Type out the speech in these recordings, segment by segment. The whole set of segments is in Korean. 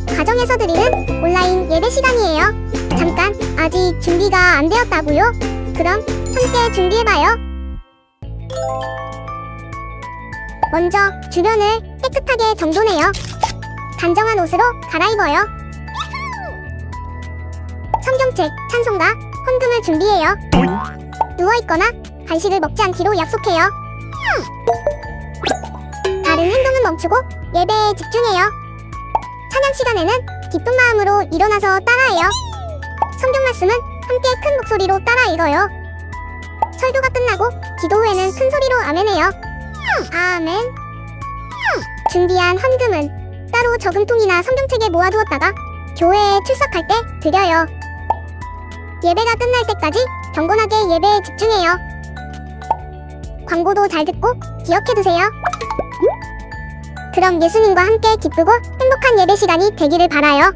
가정에서 드리는 온라인 예배 시간이에요. 잠깐, 아직 준비가 안 되었다고요? 그럼 함께 준비해봐요. 먼저 주변을 깨끗하게 정돈해요. 단정한 옷으로 갈아입어요. 성경책, 찬송가, 헌금을 준비해요. 누워있거나 간식을 먹지 않기로 약속해요. 다른 행동은 멈추고 예배에 집중해요. 찬양 시간에는 기쁜 마음으로 일어나서 따라해요. 성경 말씀은 함께 큰 목소리로 따라 읽어요. 설교가 끝나고 기도 후에는 큰 소리로 아멘해요. 아멘. 준비한 헌금은 따로 저금통이나 성경책에 모아두었다가 교회에 출석할 때 드려요. 예배가 끝날 때까지 경건하게 예배에 집중해요. 광고도 잘 듣고 기억해두세요. 그럼 예수님과 함께 기쁘고 행복한 예배 시간이 되기를 바라요.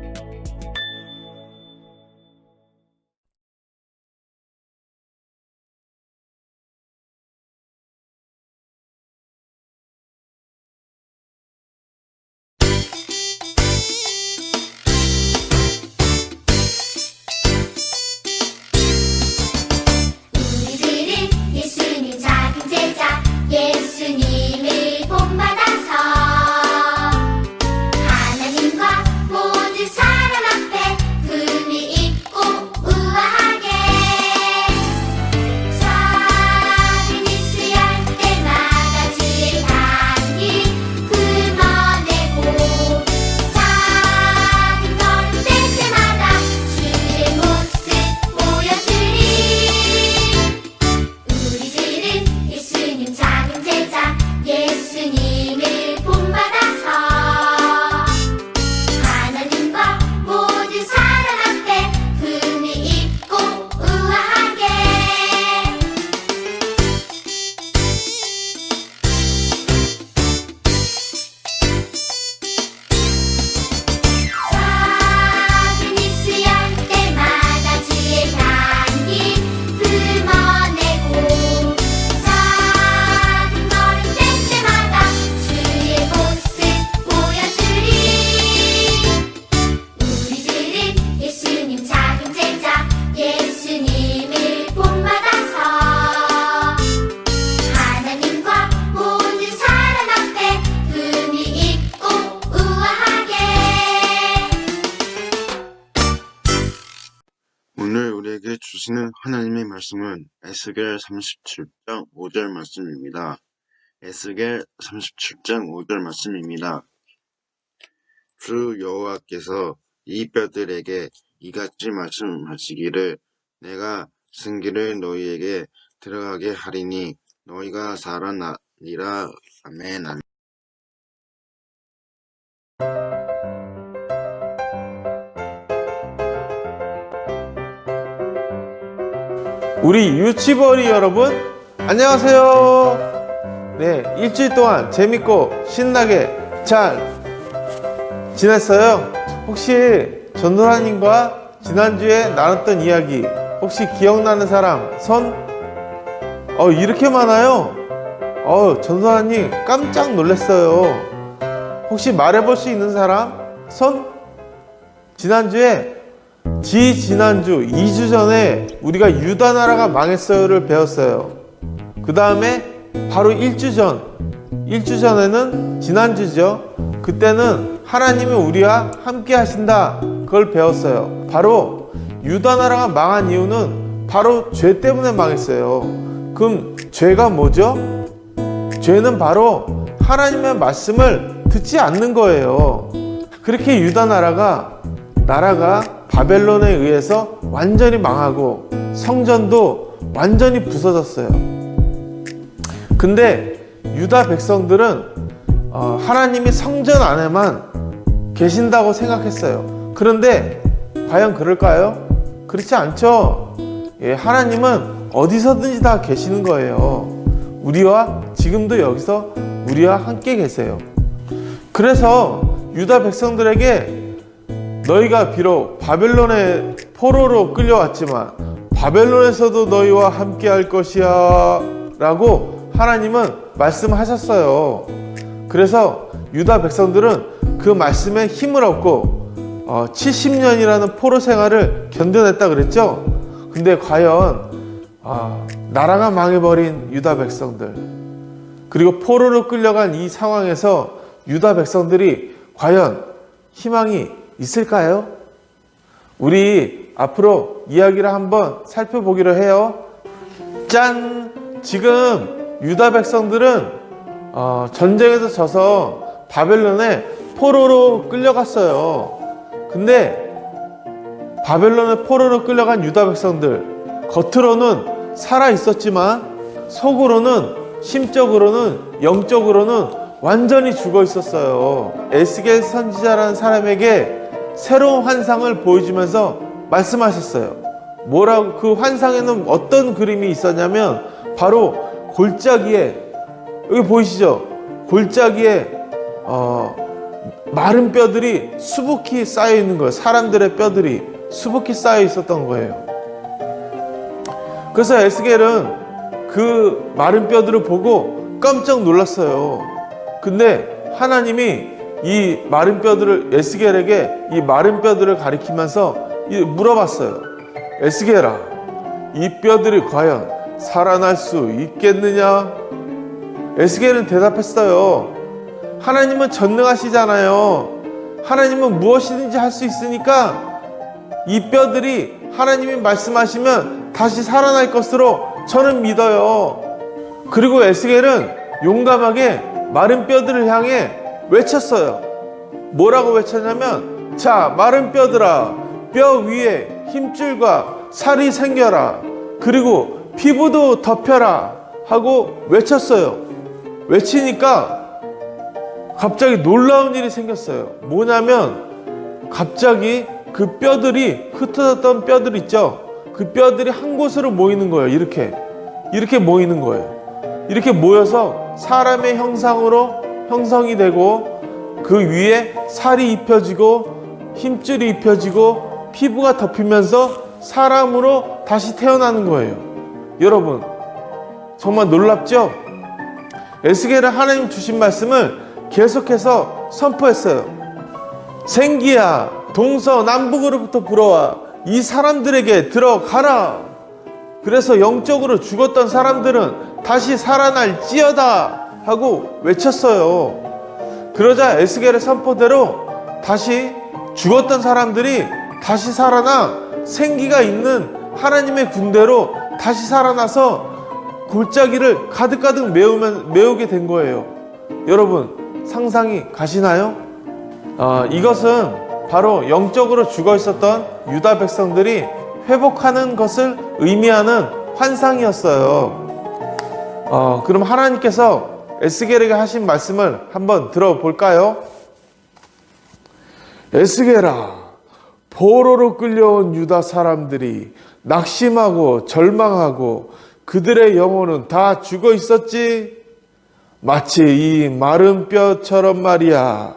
우리들은 예수님 작은 제자, 예수님을 본받아서 하나님과 모든 사람 앞에 품위 있고 우아하게 작은 일수할 때마다 주의 향기 품어내고 작은 걸음 뗄 때마다 주의 모습 보여주리. 우리들은 예수님 작은 제자, 예수님을 본받아서 하나님과 모든 사람 앞에 품위 있고 우아하게 작은 입수할 때마다 주의 향기 품어내고 작은 걸음 뗄 때마다 주의 모습 보여주리. 우리들은 예수님 작은 제자, 예수님을 본받아서 하나님과 모든 사람 앞에 품위 있고 우아하게 오늘 우리에게 주시는 하나님의 말씀은 에스겔 37장 5절 말씀입니다. 에스겔 37장 5절 말씀입니다. 주 여호와께서 이 뼈들에게 이같이 말씀하시기를 내가 생기를 너희에게 들어가게 하리니 너희가 살아나리라. 아멘. 아멘. 우리 유치버리 여러분 안녕하세요. 네, 일주일 동안 재밌고 신나게 잘 지냈어요? 혹시 전도사님과 지난주에 나눴던 이야기 혹시 기억나는 사람 손? 이렇게 많아요? 전도사님 깜짝 놀랐어요. 혹시 말해볼 수 있는 사람 손? 지난주에 지난주 2주 전에 우리가 유다 나라가 망했어요를 배웠어요. 그 다음에 바로 1주 전에는 지난주죠. 그때는 하나님이 우리와 함께 하신다 그걸 배웠어요. 바로 유다 나라가 망한 이유는 바로 죄 때문에 망했어요. 그럼 죄가 뭐죠? 죄는 바로 하나님의 말씀을 듣지 않는 거예요. 그렇게 유다 나라가 바벨론에 의해서 완전히 망하고 성전도 완전히 부서졌어요. 근데 유다 백성들은 하나님이 성전 안에만 계신다고 생각했어요. 그런데 과연 그럴까요? 그렇지 않죠. 하나님은 어디서든지 다 계시는 거예요. 우리와 지금도 여기서 우리와 함께 계세요. 그래서 유다 백성들에게 너희가 비록 바벨론의 포로로 끌려왔지만 바벨론에서도 너희와 함께 할 것이야 라고 하나님은 말씀하셨어요. 그래서 유다 백성들은 그 말씀에 힘을 얻고 70년이라는 포로 생활을 견뎌냈다 그랬죠. 근데 과연 나라가 망해버린 유다 백성들, 그리고 포로로 끌려간 이 상황에서 유다 백성들이 과연 희망이 있을까요? 우리 앞으로 이야기를 한번 살펴보기로 해요. 짠! 지금 유다 백성들은 전쟁에서 져서 바벨론에 포로로 끌려갔어요. 근데 바벨론에 포로로 끌려간 유다 백성들, 겉으로는 살아 있었지만 속으로는, 심적으로는, 영적으로는 완전히 죽어 있었어요. 에스겔 선지자라는 사람에게 새로운 환상을 보여주면서 말씀하셨어요. 뭐라고? 그 환상에는 어떤 그림이 있었냐면 바로 골짜기에, 여기 보이시죠? 골짜기에 마른 뼈들이 수북히 쌓여 있는 거예요. 사람들의 뼈들이 수북히 쌓여 있었던 거예요. 그래서 에스겔은 그 마른 뼈들을 보고 깜짝 놀랐어요. 근데 하나님이 이 마른 뼈들을, 에스겔에게 이 마른 뼈들을 가리키면서 물어봤어요. 에스겔아, 이 뼈들이 과연 살아날 수 있겠느냐? 에스겔은 대답했어요. 하나님은 전능하시잖아요. 하나님은 무엇이든지 할 수 있으니까 이 뼈들이 하나님이 말씀하시면 다시 살아날 것으로 저는 믿어요. 그리고 에스겔은 용감하게 마른 뼈들을 향해 외쳤어요. 뭐라고 외쳤냐면, 자, 마른 뼈들아, 뼈 위에 힘줄과 살이 생겨라. 그리고 피부도 덮여라 하고 외쳤어요. 외치니까 갑자기 놀라운 일이 생겼어요. 뭐냐면 갑자기 그 뼈들이, 흩어졌던 뼈들 있죠? 그 뼈들이 한 곳으로 모이는 거예요. 이렇게 모이는 거예요. 이렇게 모여서 사람의 형상으로 형성이 되고, 그 위에 살이 입혀지고 힘줄이 입혀지고 피부가 덮이면서 사람으로 다시 태어나는 거예요. 여러분, 정말 놀랍죠? 에스겔은 하나님 주신 말씀을 계속해서 선포했어요. 생기야, 동서남북으로부터 불어와 이 사람들에게 들어가라. 그래서 영적으로 죽었던 사람들은 다시 살아날지어다 하고 외쳤어요. 그러자 에스겔의 선포대로 다시 죽었던 사람들이 다시 살아나 생기가 있는 하나님의 군대로 다시 살아나서 골짜기를 가득가득 메우게 된 거예요. 여러분, 상상이 가시나요? 이것은 바로 영적으로 죽어 있었던 유다 백성들이 회복하는 것을 의미하는 환상이었어요. 그럼 하나님께서 에스겔에게 하신 말씀을 한번 들어볼까요? 에스겔아, 포로로 끌려온 유다 사람들이 낙심하고 절망하고 그들의 영혼은 다 죽어 있었지. 마치 이 마른 뼈처럼 말이야.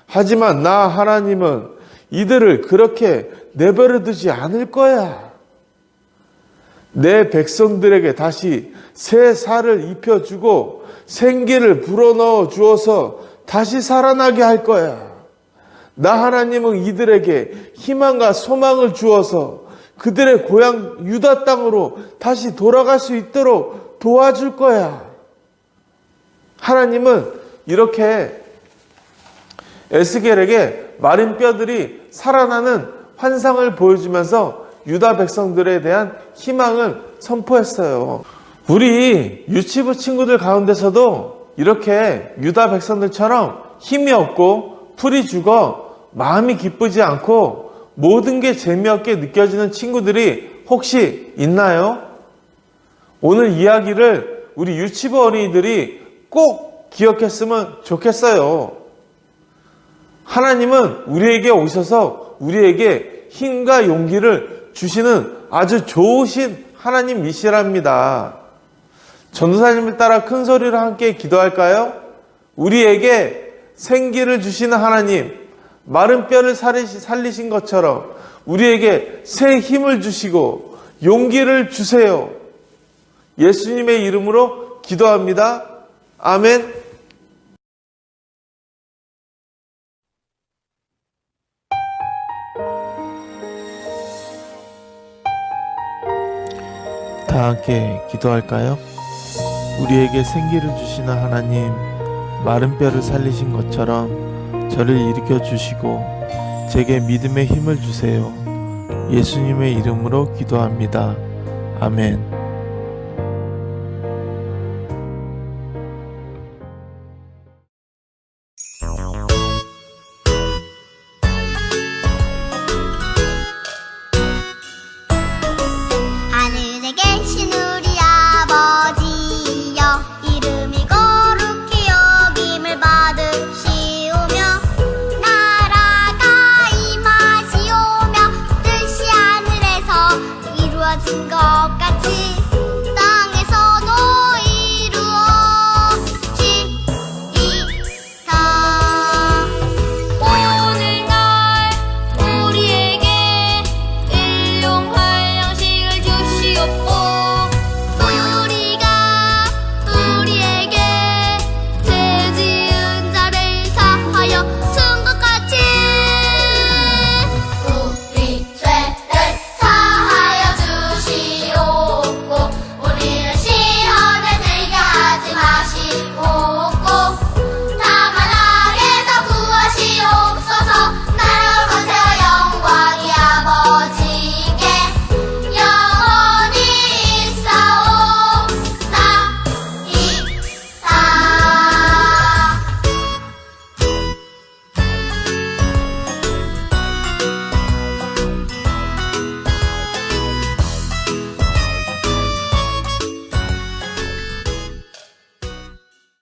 하지만 나 하나님은 이들을 그렇게 내버려 두지 않을 거야. 내 백성들에게 다시 새 살을 입혀주고 생기를 불어넣어 주어서 다시 살아나게 할 거야. 나 하나님은 이들에게 희망과 소망을 주어서 그들의 고향 유다 땅으로 다시 돌아갈 수 있도록 도와줄 거야. 하나님은 이렇게 에스겔에게 마른 뼈들이 살아나는 환상을 보여주면서 유다 백성들에 대한 희망을 선포했어요. 우리 유치부 친구들 가운데서도 이렇게 유다 백성들처럼 힘이 없고 풀이 죽어 마음이 기쁘지 않고 모든 게 재미없게 느껴지는 친구들이 혹시 있나요? 오늘 이야기를 우리 유치부 어린이들이 꼭 기억했으면 좋겠어요. 하나님은 우리에게 오셔서 우리에게 힘과 용기를 주시는 아주 좋으신 하나님이시랍니다. 전도사님을 따라 큰 소리로 함께 기도할까요? 우리에게 생기를 주시는 하나님, 마른 뼈를 살리신 것처럼 우리에게 새 힘을 주시고 용기를 주세요. 예수님의 이름으로 기도합니다. 아멘. 다 함께 기도할까요? 우리에게 생기를 주시는 하나님, 마른 뼈를 살리신 것처럼 저를 일으켜 주시고 제게 믿음의 힘을 주세요. 예수님의 이름으로 기도합니다. 아멘.